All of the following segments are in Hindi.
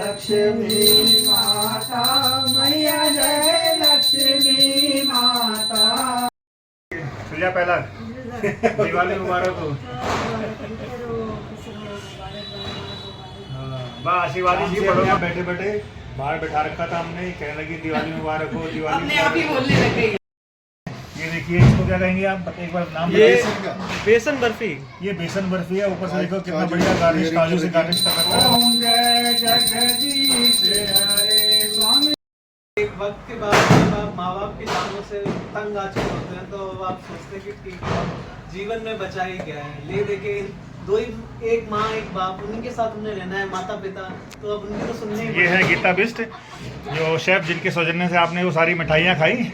लक्ष्मी माता, मैया जय लक्ष्मी माता। पूजा पहला दिवाली मुबारक हो। वाह आशीर्वाद जी बढ़ो। बैठे बैठे बाहर बैठा रखा था हमने, कहने लगी दिवाली मुबारक हो, दिवाली अपने आप ही बोलने लग गई। ये देखिए इसको क्या कहेंगे आप, एक बार नाम ये बताइए। बेसन बर्फी। ये बेसन बर्फी है, ऊपर से देखो कितना बढ़िया गार्निश, काजू से गार्निश कर रखा है। ओम जय जगदीश हरे स्वामी। एक वक्त के बाद जब आप माँ बाप के कामों से तंग आ चुके होते हैं तो आप सोचते हैं कि ठीक है, जीवन में बचा ही क्या है, ले देके दो ही, एक माँ एक बाप, उन्हीं के साथ उन्हें रहना है, माता पिता, तो अब उनकी तो सुनने ही ये है गीता बिस्ट, जो शेफ जिनके सौजन्य से आपने वो सारी मिठाइयाँ खाई।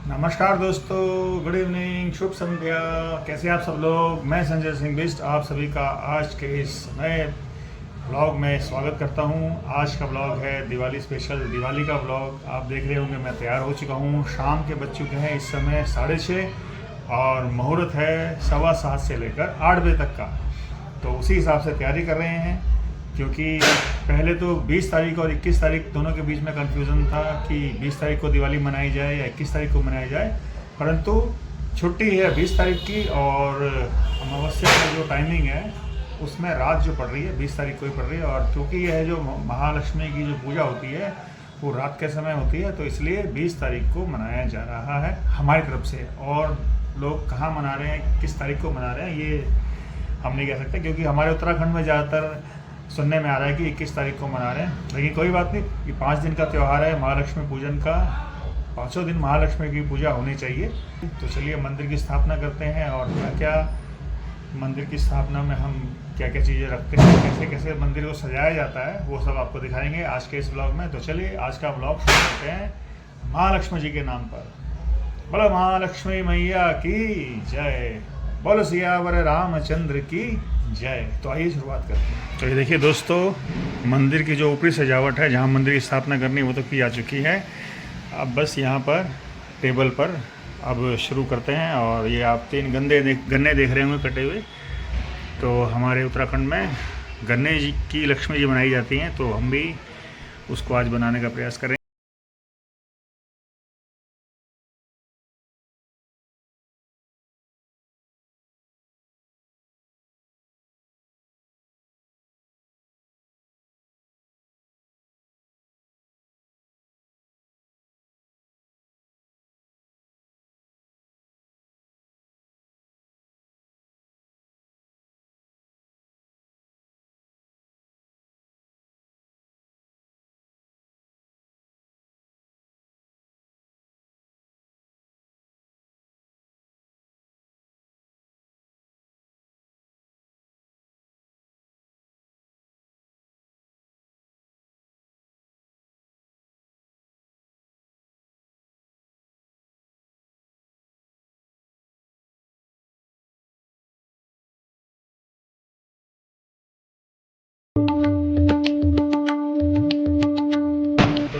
नमस्कार दोस्तों, गुड इवनिंग, शुभ संध्या। कैसे आप सब लोग? मैं संजय सिंह बिस्ट आप सभी का आज के इस नए ब्लॉग में स्वागत करता हूं। आज का ब्लॉग है दिवाली स्पेशल, दिवाली का ब्लॉग। आप देख रहे होंगे मैं तैयार हो चुका हूं। शाम के बज चुके हैं इस समय 6:30 और मुहूर्त है 7:15 से लेकर 8 बजे तक का। तो उसी हिसाब से तैयारी कर रहे हैं, क्योंकि पहले तो 20 तारीख और 21 तारीख दोनों के बीच में कन्फ्यूज़न था कि 20 तारीख को दिवाली मनाई जाए या 21 तारीख को मनाई जाए, परंतु छुट्टी है 20 तारीख की और अमावस्या का जो टाइमिंग है उसमें रात जो पड़ रही है 20 तारीख को ही पड़ रही है। और क्योंकि यह जो महालक्ष्मी की जो पूजा होती है वो रात के समय होती है, तो इसलिए 20 तारीख को मनाया जा रहा है हमारी तरफ से। और लोग कहाँ मना रहे हैं, किस तारीख को मना रहे हैं, ये हम नहीं कह सकते, क्योंकि हमारे उत्तराखंड में ज़्यादातर सुनने में आ रहा है कि 21 तारीख को मना रहे हैं। लेकिन कोई बात नहीं, ये 5 दिन का त्यौहार है महालक्ष्मी पूजन का, 5 दिन महालक्ष्मी की पूजा होनी चाहिए। तो चलिए मंदिर की स्थापना करते हैं, और क्या क्या मंदिर की स्थापना में हम क्या क्या चीज़ें रखते हैं, कैसे कैसे मंदिर को सजाया जाता है, वो सब आपको दिखाएंगे आज के इस ब्लॉग में। तो चलिए आज का ब्लॉग शुरू करते हैं महालक्ष्मी जी के नाम पर। बोलो महालक्ष्मी मैया की जय, बोलो सियावर रामचंद्र की जय। तो आइए शुरुआत करते हैं। तो ये देखिए दोस्तों, मंदिर की जो ऊपरी सजावट है, जहाँ मंदिर की स्थापना करनी है वो तो की जा चुकी है। अब बस यहाँ पर टेबल पर अब शुरू करते हैं। और ये आप 3 गन्ने देख रहे होंगे कटे हुए। तो हमारे उत्तराखंड में गन्ने जी की लक्ष्मी जी बनाई जाती हैं, तो हम भी उसको आज बनाने का प्रयास करें।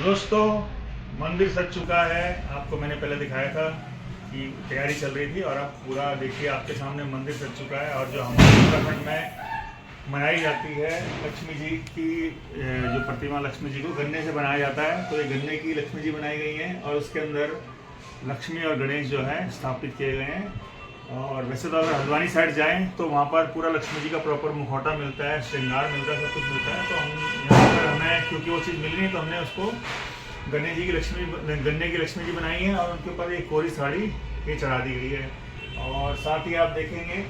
दोस्तों मंदिर सज चुका है, आपको मैंने पहले दिखाया था कि तैयारी चल रही थी, और अब पूरा देखिए आपके सामने मंदिर सज चुका है। और जो हमारे उत्तराखंड में मनाई जाती है लक्ष्मी जी की जो प्रतिमा, लक्ष्मी जी को गन्ने से बनाया जाता है, तो ये गन्ने की लक्ष्मी जी बनाई गई हैं और उसके अंदर लक्ष्मी और गणेश जो है स्थापित किए गए हैं। और वैसे तो अगर हल्द्वानी साइड जाएँ तो वहाँ पर पूरा लक्ष्मी जी का प्रॉपर मुखौटा मिलता है, श्रृंगार मिलता है, सब कुछ मिलता है। तो हम यहाँ पर हमें क्योंकि वो चीज़ मिल नहीं, तो हमने उसको गन्ने की लक्ष्मी जी बनाई है और उनके ऊपर एक कोरी साड़ी ये चढ़ा दी गई है। और साथ ही आप देखेंगे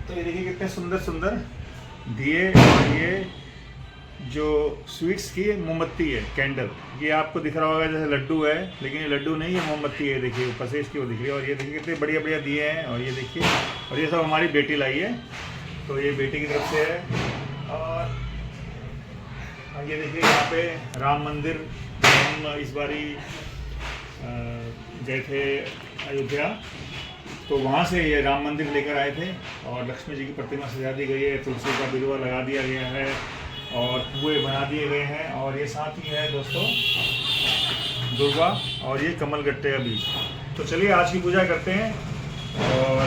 तो ये देखिए कितने सुंदर सुंदर दिए, और ये जो स्वीट्स की मोमबत्ती है, कैंडल, ये आपको दिख रहा होगा जैसे लड्डू है, लेकिन ये लड्डू नहीं है, मोमबत्ती है। देखिए ऊपर से इसकी वो दिख रही है। और ये देखिए कितने बढ़िया बढ़िया दिए हैं। और ये देखिए, और ये सब हमारी बेटी लाई है, तो ये बेटी की तरफ से है। और ये देखिए यहाँ पे राम मंदिर, हम इस बारी गए थे अयोध्या, तो वहाँ से ये राम मंदिर लेकर आए थे और लक्ष्मी जी की प्रतिमा सजा दी गई है, तुलसी का बिलवा लगा दिया गया है और कुएँ बना दिए गए हैं। और ये साथ ही है दोस्तों दुर्गा, और ये कमलगट्टे का बीज। तो चलिए आज की पूजा करते हैं। और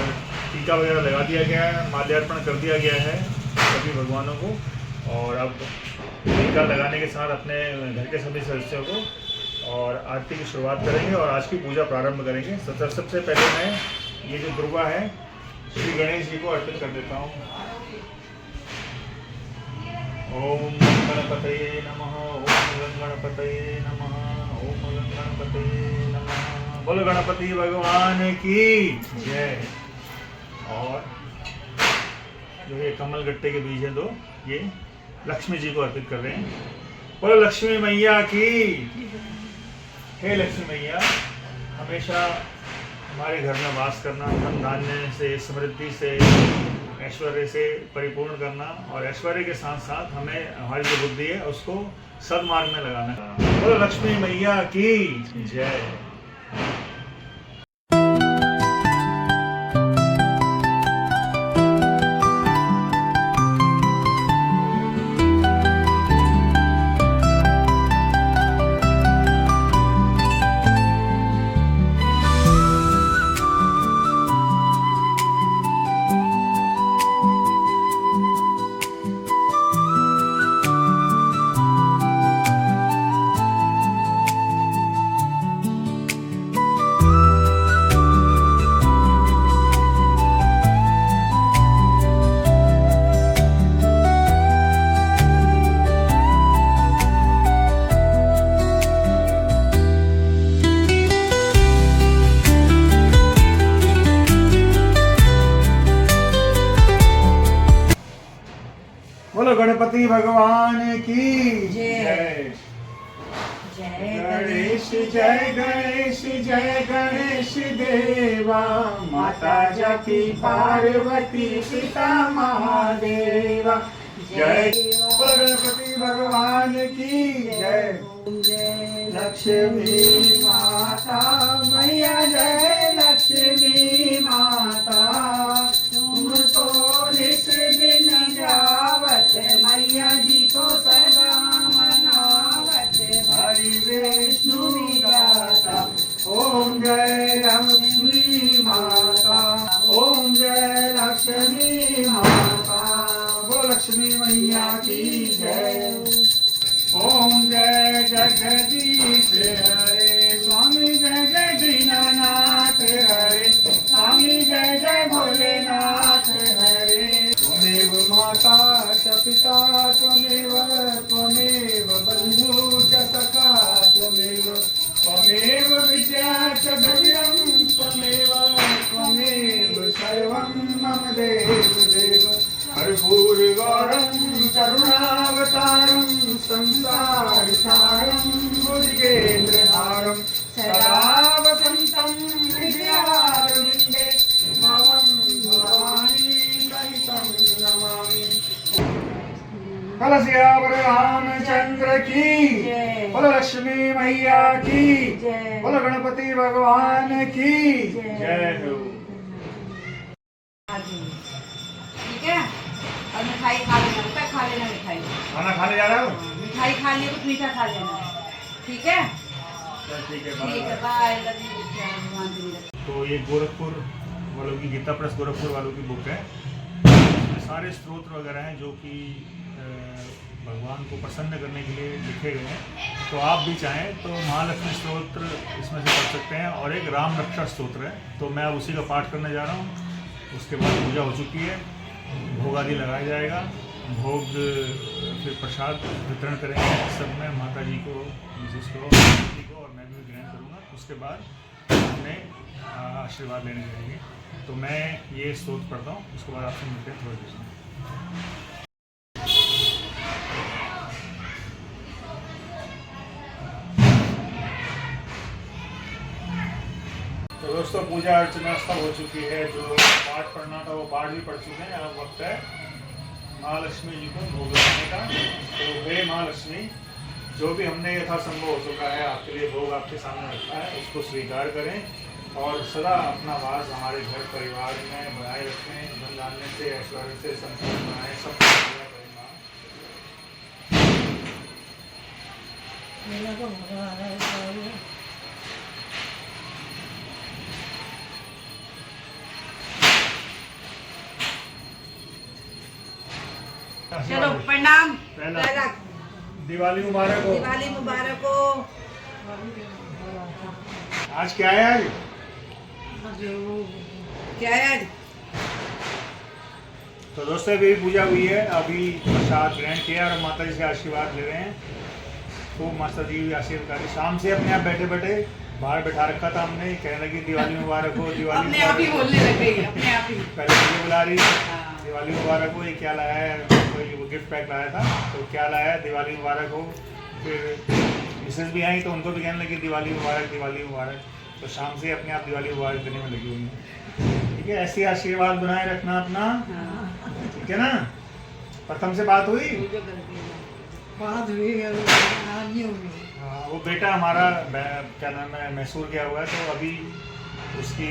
टीका वगैरह लगा दिया गया है, माल्यार्पण कर दिया गया है सभी भगवानों को। और अब टीका लगाने के साथ अपने घर के सभी सदस्यों को और आरती की शुरुआत करेंगे और आज की पूजा प्रारंभ करेंगे। सबसे पहले मैं ये जो दुर्वा है श्री गणेश जी को अर्पित कर देता हूँ। ओम गणपतये नमः, ओम गणपतये नमः, ओम गणपतये नमः। बोलो गणपति भगवान की जय। और जो ये कमल गट्टे के बीज है दो, ये लक्ष्मी जी को अर्पित कर रहे हैं। बोलो लक्ष्मी मैया की। हे लक्ष्मी मैया, हमेशा हमारे घर में वास करना, धन धान्य से, समृद्धि से, ऐश्वर्य से परिपूर्ण करना और ऐश्वर्य के साथ साथ हमें हमारी जो बुद्धि है उसको सदमार्ग में लगाना। बोलो लक्ष्मी मैया की जय। बोलो गणपति भगवान की जय। गणेश जय गणेश जय गणेश देवा, माता जपी पार्वती पिता महादेवा। जय बोलो गणपति भगवान की जय। जय लक्ष्मी माता मैया, जय लक्ष्मी माता, तुमको निस दिन जावत मैया जी को सदा मनावत, हरि विष्णु गाता। ओम जय लक्ष्मी माता, ओम जय लक्ष्मी माता। वो लक्ष्मी मैया की जय। ओम जय जगदीश हरे, स्वामी जय जय दीनानाथ हरे, स्वामी जय जय भोलेनाथ हरे। त्वमेव माता च पिता त्वमेव, त्वमेव बन्धु च सखा त्वमेव, त्वमेव विद्या च द्रव्यं त्वमेव, त्वमेव सर्वं मम देव। कर्पूरगौरं करुणावतारं संसार सारं भुजगेन्द्रहारं, सदा वसन्तं हृदयारविन्दे भवं भवानी सहितं नमामि। बोलो सियावर रामचंद्र की जय। बोलो लक्ष्मी मैया की जय। बोलो गणपति भगवान की जय हो। ठीक है, और मिठाई खा लेना, बेटा खा लेना मिठाई। खाना खाने जा रहा हो? मिठाई खा लिया, कुछ मीठा खा लेना, ठीक है? ठीक है, बाय। Love you. तो ये गोरखपुर वालों की, गीता प्रेस गोरखपुर वालों की बुक है। इसमें सारे स्तोत्र वगैरह हैं जो कि भगवान को प्रसन्न करने के लिए लिखे गए हैं। तो आप भी चाहें तो महालक्ष्मी स्तोत्र इसमें से पढ़ सकते हैं और एक राम रक्षा स्तोत्र है, तो मैं अब उसी का पाठ करने जा रहा हूँ। उसके बाद पूजा हो चुकी है, भोग आदि लगाया जाएगा, भोग फिर प्रसाद वितरण करेंगे सब में, माता जी को, मिसेस को, जी को, और मैं भी ग्रहण करूँगा। उसके बाद हमने आशीर्वाद लेने जाएंगे। तो मैं ये स्तोत्र पढ़ता हूँ, उसके बाद आपसे मिलते हैं थोड़ी देर में। तो दोस्तों पूजा अर्चना सब हो चुकी है, जो पाठ पढ़ना था वो पाठ भी पढ़ चुके हैं। अब वक्त है महालक्ष्मी जी को भोग लगाने का। तो हे महालक्ष्मी, जो भी हमने यथासंभव हो चुका है आपके लिए भोग आपके सामने रखा है, उसको स्वीकार करें और सदा अपना वास हमारे घर परिवार में बनाए रखें। धन धान्य से, ऐश्वर्य से संपन्न बनाए, सब करें। चलो प्रणाम। पहला। पहला दिवाली मुबारक हो। दिवाली मुबारक हो। आज क्या है आज? क्या है आज? तो दोस्तों अभी पूजा हुई है, अभी प्रसाद ग्रहण किया और माता जी से आशीर्वाद ले रहे हैं। तो माता जी आशीर्वाद शाम से अपने आप बैठे बैठे बाहर बैठा रखा था हमने, कहने लगी दिवाली मुबारक हो, दिवाली अपने आप ही बोलने लग गई, अपने आप ही। पहले मुझे बुला रही थी, हाँ। दिवाली मुबारक हो, ये क्या लाया है, कोई वो गिफ्ट पैक लाया था, तो क्या लाया है, दिवाली मुबारक हो। फिर मिसेज भी आई तो उनको भी कहने लगी दिवाली मुबारक, दिवाली मुबारक। तो शाम से अपने आप दिवाली मुबारक देने में लगी हुई है। ठीक है, ऐसी आशीर्वाद बनाए रखना अपना, ठीक है ना। प्रथम से बात हुई? बात हुई, आज नहीं हुई। हाँ, वो बेटा हमारा क्या नाम है मैसूर गया हुआ है, तो अभी उसकी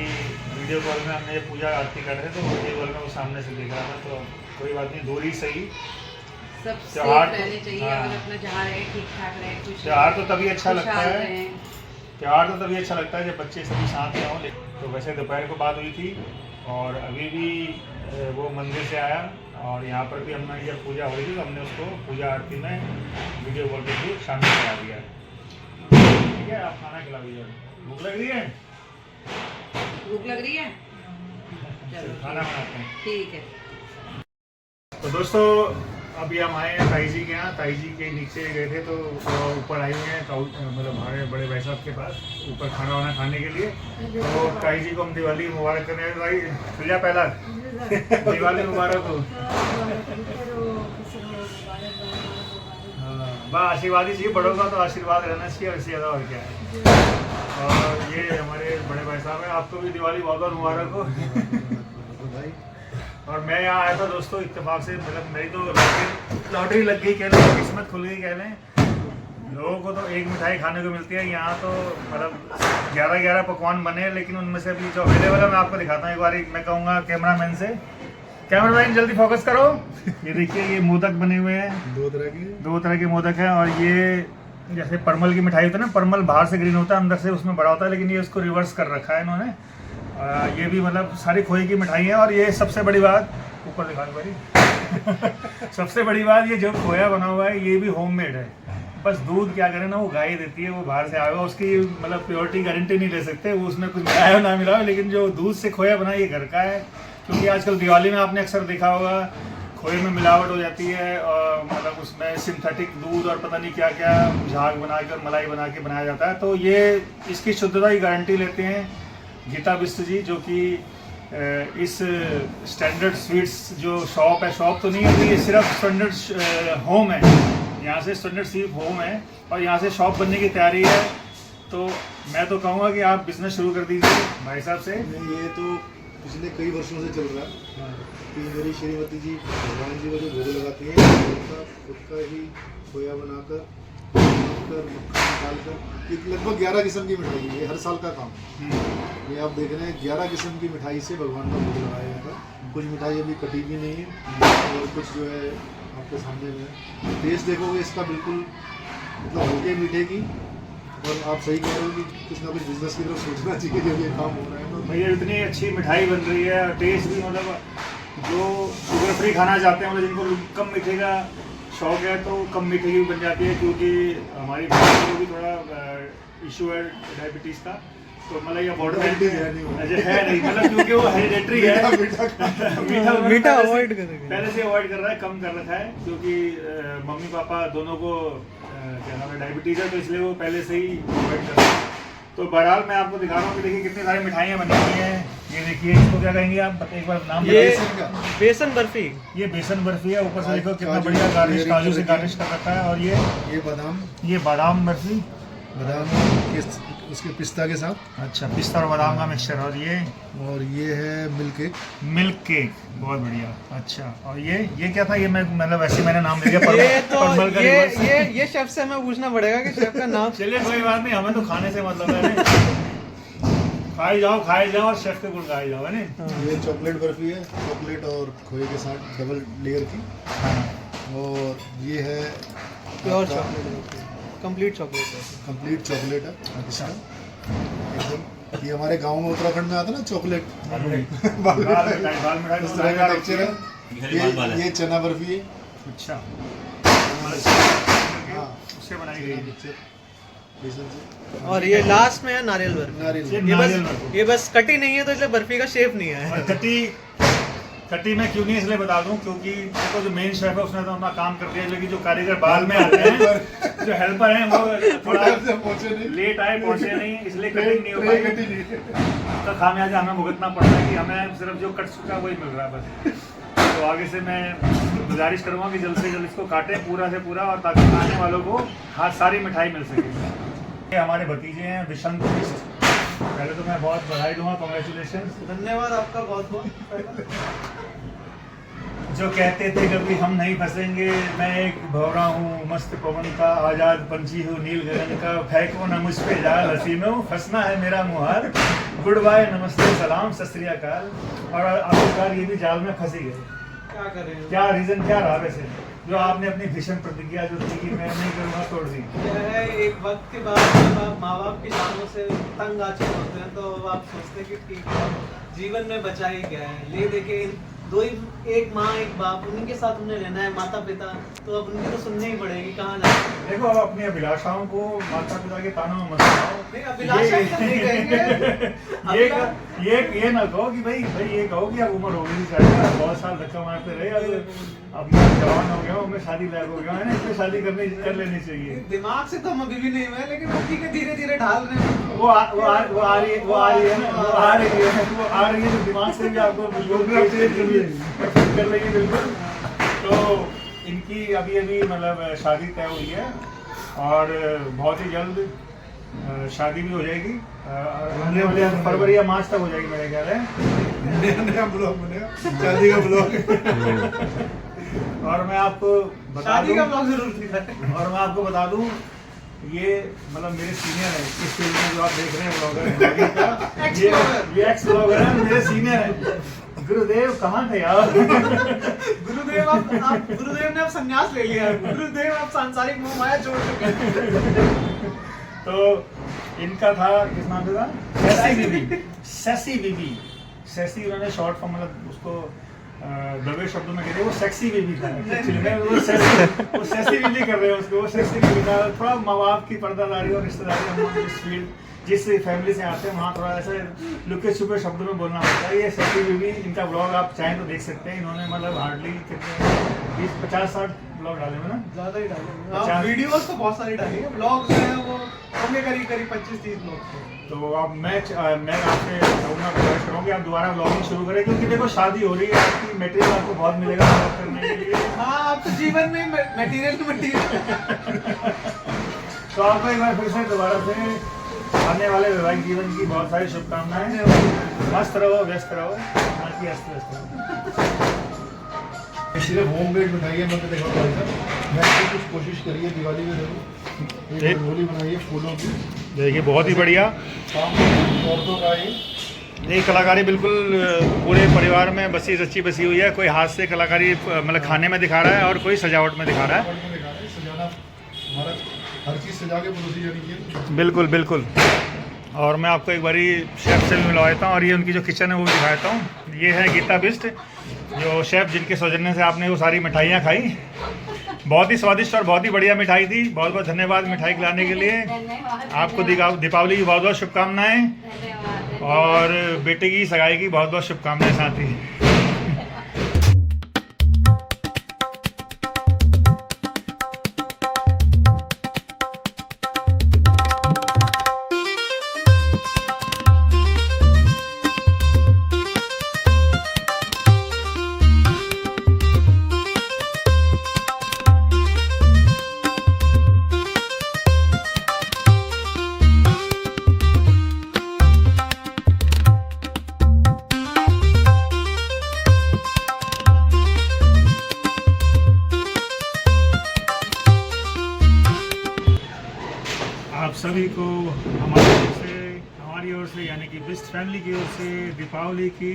वीडियो कॉल में हमने पूजा आरती कर रहे थे, तो वीडियो कॉल में वो सामने से देख रहा था। तो कोई बात नहीं, दूरी सही। सब सेफ त्योहार तो- रहने चाहिए, हाँ। और अपना जहाँ रहे ठीक ठाक रहे, खुश त्योहार रहे, तो तभी अच्छा लगता खुशहाल है, रहें। त्योहार तो तभी अच्छा लगता है जब बच्चे सभी साथ में हों। तो वैसे दोपहर को बात हुई थी और अभी भी वो मंदिर से आया और यहाँ पर भी हमने जब पूजा हो रही थी तो हमने उसको पूजा आरती में वीडियो कॉल के थ्रू शामिल करा दिया। ठीक है, आप खाना खिला दीजिए। भूख लग रही है? भूख लग रही है? चलो खाना बनाते हैं। ठीक है। तो दोस्तों अभी हम आए हैं ताई जी के यहाँ। ताई जी के नीचे गए थे तो ऊपर आए हुए हैं, मतलब हमारे बड़े भाई साहब के पास ऊपर खाना वाना खाने के लिए। तो ताई जी को हम दिवाली मुबारक करने आए। भाई तुझा पहला दिवाली मुबारक हो। हाँ, बस आशीर्वाद ही चाहिए, बड़ों का तो आशीर्वाद रहना चाहिए और इससे ज़्यादा और क्या है। और ये हमारे बड़े भाई साहब हैं, आपको भी दिवाली बहुत बहुत मुबारक हो। और मैं यहाँ आया था दोस्तों इत्तेफाक से, मतलब मेरी तो लॉटरी लग गई कह लें, किस्मत खुल गई कह लें। लोगों को तो एक मिठाई खाने को मिलती है, यहाँ तो मतलब 11 पकवान बने, लेकिन उनमें से अभी जो अवेलेबल है मैं आपको दिखाता हूँ एक बार। मैं कहूँगा कैमरामैन से, कैमरामैन जल्दी फोकस करो। ये देखिए, ये मोदक बने हुए हैं, दो तरह के मोदक हैं। और ये जैसे परमल की मिठाई होती है ना, परमल बाहर से ग्रीन होता है, अंदर से उसमें बड़ा होता है, लेकिन ये उसको रिवर्स कर रखा है इन्होंने। ये भी मतलब सारी खोए की मिठाई है। और ये सबसे बड़ी बात, ऊपर दिखा दो भाई। सबसे बड़ी बात, ये जो खोया बना हुआ है ये भी होममेड है। बस दूध क्या करें ना, वो गाय देती है, वो बाहर से आया हुआ, उसकी मतलब प्योरिटी गारंटी नहीं ले सकते, वो उसमें कुछ मिलाया हो ना मिला हो, लेकिन जो दूध से खोया बना ये घर का है। क्योंकि आजकल दिवाली में आपने अक्सर देखा होगा खोए में मिलावट हो जाती है, और मतलब उसमें सिंथेटिक दूध और पता नहीं क्या क्या झाग बना के और मलाई बना के बनाया जाता है। तो ये इसकी शुद्धता की गारंटी लेते हैं गीता बिष्ट जी, जो कि इस स्टैंडर्ड स्वीट्स जो शॉप है, शॉप तो नहीं है, ये सिर्फ स्टैंडर्ड होम है, यहाँ से स्टैंडर्ड सिर्फ होम है और यहाँ से शॉप बनने की तैयारी है। तो मैं तो कहूँगा कि आप बिजनेस शुरू कर दीजिए भाई साहब से। ये तो पिछले कई वर्षों से चल रहा है कि मेरी श्रीमती जी भगवान जी को जो भोग लगाती है, उनका खुद का ही खोया बनाकर मक्खन निकालकर, एक लगभग 11 किस्म की मिठाई है, ये हर साल का काम है। ये आप देख रहे हैं 11 किस्म की मिठाई से भगवान का भोग लगाया जाता है। कुछ मिठाई अभी कटी भी नहीं है और कुछ जो है आपके सामने में टेस्ट देखोगे इसका बिल्कुल मतलब हल्के मीठे की। और आप सही कह रहे हो कि कुछ ना कुछ बिजनेस की तरफ सोचना चाहिए जब ये काम हो रहा है। तो भैया इतनी अच्छी मिठाई बन रही है, टेस्ट भी मतलब जो शुगर फ्री खाना चाहते हैं, मतलब जिनको कम मीठे का शौक है तो कम मीठे की भी बन जाती है। क्योंकि हमारी फैमिली को भी थोड़ा इशू है डायबिटीज़ का, तो मतलब ये बॉर्डर है नहीं, मतलब क्योंकि वो हेरिडेटरी है। मीठा अवॉइड पहले से अवॉइड कर रहा है, कम कर रखा है, क्योंकि मम्मी पापा दोनों को क्या नाम है डायबिटीज़ है, तो इसलिए वो पहले से ही अवॉइड कर रहे हैं। तो बहरहाल मैं आपको दिखा रहा हूँ कि देखिए कितनी सारी मिठाइयाँ बनी हुई हैं। ये देखिए, इसको क्या कहेंगे आप, एक बार नाम ये बताइए। बेसन बर्फी। ये बेसन बर्फी है, ऊपर से देखो कितना बढ़िया गार्निश, काजू से गार्निश कर रखा है। और ये बादाम बर्फी, बादाम उसके पिस्ता के साथ, अच्छा पिस्ता और बादाम का मिक्सचर। और ये है मिल्क केक। मिल्क केक, बहुत बढ़िया। अच्छा, और ये क्या था, ये मैं मतलब वैसे मैंने नाम ले दिया ये तो परमल का रिवर्स। ये शेफ से हमें पूछना पड़ेगा कि शेफ का नाम। चलिए कोई बात नहीं, हमें तो खाने से मतलब है। खाए जाओ और शेफ के गुण गाए जाओ, है ना। ये चॉकलेट बर्फी है, चॉकलेट और खोए के साथ डबल लेयर की। और ये है प्योर चॉकलेट, कंप्लीट चॉकलेट है। अच्छा, एकदम ये हमारे गांव में उत्तराखंड में आता है ना चॉकलेट, दाल मिठाई इस तरह का टेक्सचर है। ये चना बर्फी है, अच्छा, हाँ उससे बनाई गई है। मिक्सचर बेसन से। और ये लास्ट में है नारियल बर्फी। नारियल ये ये नारियल बस बर्फी। ये बस कटी नहीं है तो इसलिए बर्फी का शेप नहीं और है। कटी मैं क्यों नहीं इसलिए बता दूं क्योंकि देखो जो मेन शेफ है उसने तो अपना काम कर दिया, लेकिन जो कारीगर बाद में आते हैं जो हेल्पर हैं वो थोड़ा टाइम से पहुंचे नहीं। लेट आए, पहुंचे नहीं, इसलिए कटिंग नहीं हो ट्रे पाई। कटी नहीं। तो खामियाजा हमें भुगतना पड़ रहा है कि हमें सिर्फ जो कट चुका वही मिल रहा है बस। तो आगे से मैं गुजारिश करूंगा कि जल्द से जल्द इसको काटें पूरा से पूरा, और ताकि आने वालों को हाथ सारी मिठाई मिल सके। ये हमारे भतीजे हैं विशंत बिष्ट, पहले तो मैं बहुत बधाई दूंगा, कॉन्ग्रेचुलेशन। धन्यवाद आपका बहुत बहुत। जो कहते थे कभी हम नहीं फंसेंगे, मैं एक भौरा हूँ मस्त पवन का, आजाद पंछी हूँ नील गगन का, फेंको न मुझ पे जाल हसीनो, फंसना है मेरा मुहार, गुड बाय नमस्ते सलाम सत श्री अकाल। और आखिरकार ये भी जाल में फंस ही गए। क्या करें? क्या रीजन क्या रहा वैसे जो आपने अपनी भीषण प्रतिज्ञा जो थी कि मैं नहीं करूँगा तोड़ दी? यह है एक वक्त के बाद जब आप माँ बाप की शानों से तंग आ चुके होते हैं तो आप सोचते हैं कि ठीक है, जीवन में बचा ही क्या है, ले देके एक माँ एक बाप उन्हीं के साथ उन्हें रहना है, माता पिता, तो अब उनकी तो सुननी ही पड़ेगी, कहाँ जाए। देखो अब अपनी अभिलाषाओं को माता पिता के तानों में मत लगाओ। नहीं, अभिलाषा तो नहीं कहेंगे। ये ना कहो कि भाई ये कहो कि अब उम्र हो गई चाहिए, बहुत साल धक्का मारते रहे, अब मैं जवान हो गया हूँ, मैं शादी लायक हो गया है ना, इसमें शादी कर लेनी चाहिए। दिमाग से तो हम अभी भी नहीं हुए, लेकिन वो ठीक है, धीरे धीरे ढाल रहे हैं। वो आ रही है तो दिमाग से भी आपको कर लेंगे बिल्कुल। तो इनकी अभी मतलब शादी तय हुई है और बहुत ही जल्द शादी भी हो जाएगी, आने वाले फरवरी या मार्च तक हो जाएगी मेरे ख्याल है। नया ब्लॉग बनेगा, शादी का ब्लॉग। और मैं आपको बता शादी का दूं, ब्लॉग जरूर दिखाएं। और मैं आपको बता दूं ये मतलब मेरे सीनियर है इस फील्ड में, जो आप देख रहे हैं ब्लॉगर, ये एक्स ब्लॉगर है, मेरे सीनियर है। गुरुदेव कहाँ थे यार? गुरुदेव ने अब संन्यास ले लिया है। गुरुदेव अब सांसारिक मोह माया छोड़ चुके हैं। तो इनका था, किस नाम से था? सेसी बीबी। सेसी उन्होंने शॉर्ट फॉर्म मतलब उसको दबे शब्दों में कहते हैं, वो सेक्सी बेबी था एक्चुअली में, वो सेक्सी बेबी कर रहे हैं उसको, वो सेक्सी बेबी था। थोड़ा माँ बाप की पर्दादारी और रिश्तेदारी, हम इस फील्ड जिस फैमिली से आते हैं वहाँ थोड़ा ऐसे लुके छुपे शब्दों में बोलना पड़ता है। ये सेक्सी बेबी, इनका ब्लॉग आप चाहें तो देख सकते हैं। इन्होंने मतलब हार्डली कितने 20-50-60 ब्लॉग डाले हुए ना, ज्यादा ही डालेंगे। वीडियोस तो बहुत सारी डालेंगे, ब्लॉग जो है वो होंगे करीब 25-30 ब्लॉग। तो अब मैं आपसे कहूँगा, रिक्वेस्ट करूँगी आप दोबारा ब्लॉगिंग शुरू करें, क्योंकि देखो शादी हो रही है, आपकी मटेरियल आपको बहुत मिलेगा ब्लॉग करने के लिए। हाँ, आप तो जीवन में मटेरियल। तो आपको एक बार फिर से दोबारा से आने वाले वैवाहिक जीवन की बहुत सारी शुभकामनाएं। मस्त रहो, व्यस्त रहो, बाकी अस्त व्यस्त रहो। सिर्फ होम मेड मिठाइयाँ मैं देखा भाई साहब, मैं कुछ कोशिश करिए दिवाली में जरूर एक रंगोली बनाइए फूलों की। देखिए बहुत ही बढ़िया औरतों का ये कलाकारी बिल्कुल पूरे परिवार में बसी रची बसी हुई है। कोई हाथ से कलाकारी मतलब खाने में दिखा रहा है और कोई सजावट में दिखा रहा है। सजाना हमारा हर चीज़ सजा के परोसी जानी चाहिए। बिल्कुल बिल्कुल। और मैं आपको एक बारी शेफ़ से भी मिलवा देता हूँ और ये उनकी जो किचन है वो भी दिखाता हूँ। ये है गीता बिष्ट, जो शेफ़ जिनके सौजन्य से आपने वो सारी मिठाइयाँ खाई। बहुत ही स्वादिष्ट और बहुत ही बढ़िया मिठाई थी। बहुत बहुत धन्यवाद मिठाई खिलाने के लिए। आपको दीपावली की बहुत बहुत शुभकामनाएँ और बेटे की सगाई की बहुत बहुत शुभकामनाएं साथ ही। आप सभी को हमारी ओर से यानी कि बिष्ट फैमिली की ओर से दीपावली की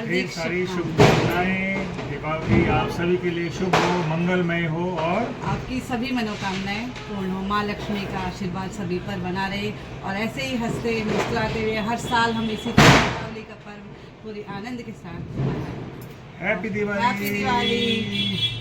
ढेर सारी शुभकामनाएं। दीपावली आप सभी के लिए शुभ हो, मंगलमय हो और आपकी सभी मनोकामनाएं पूर्ण हो। माँ लक्ष्मी का आशीर्वाद सभी पर बना रहे और ऐसे ही हंसते मुस्कुराते हुए हर साल हम इसी तरह दीपावली का पर्व पूरी आनंद के साथ मनाएं। हैप्पी दिवाली। हैप्पी दिवाली।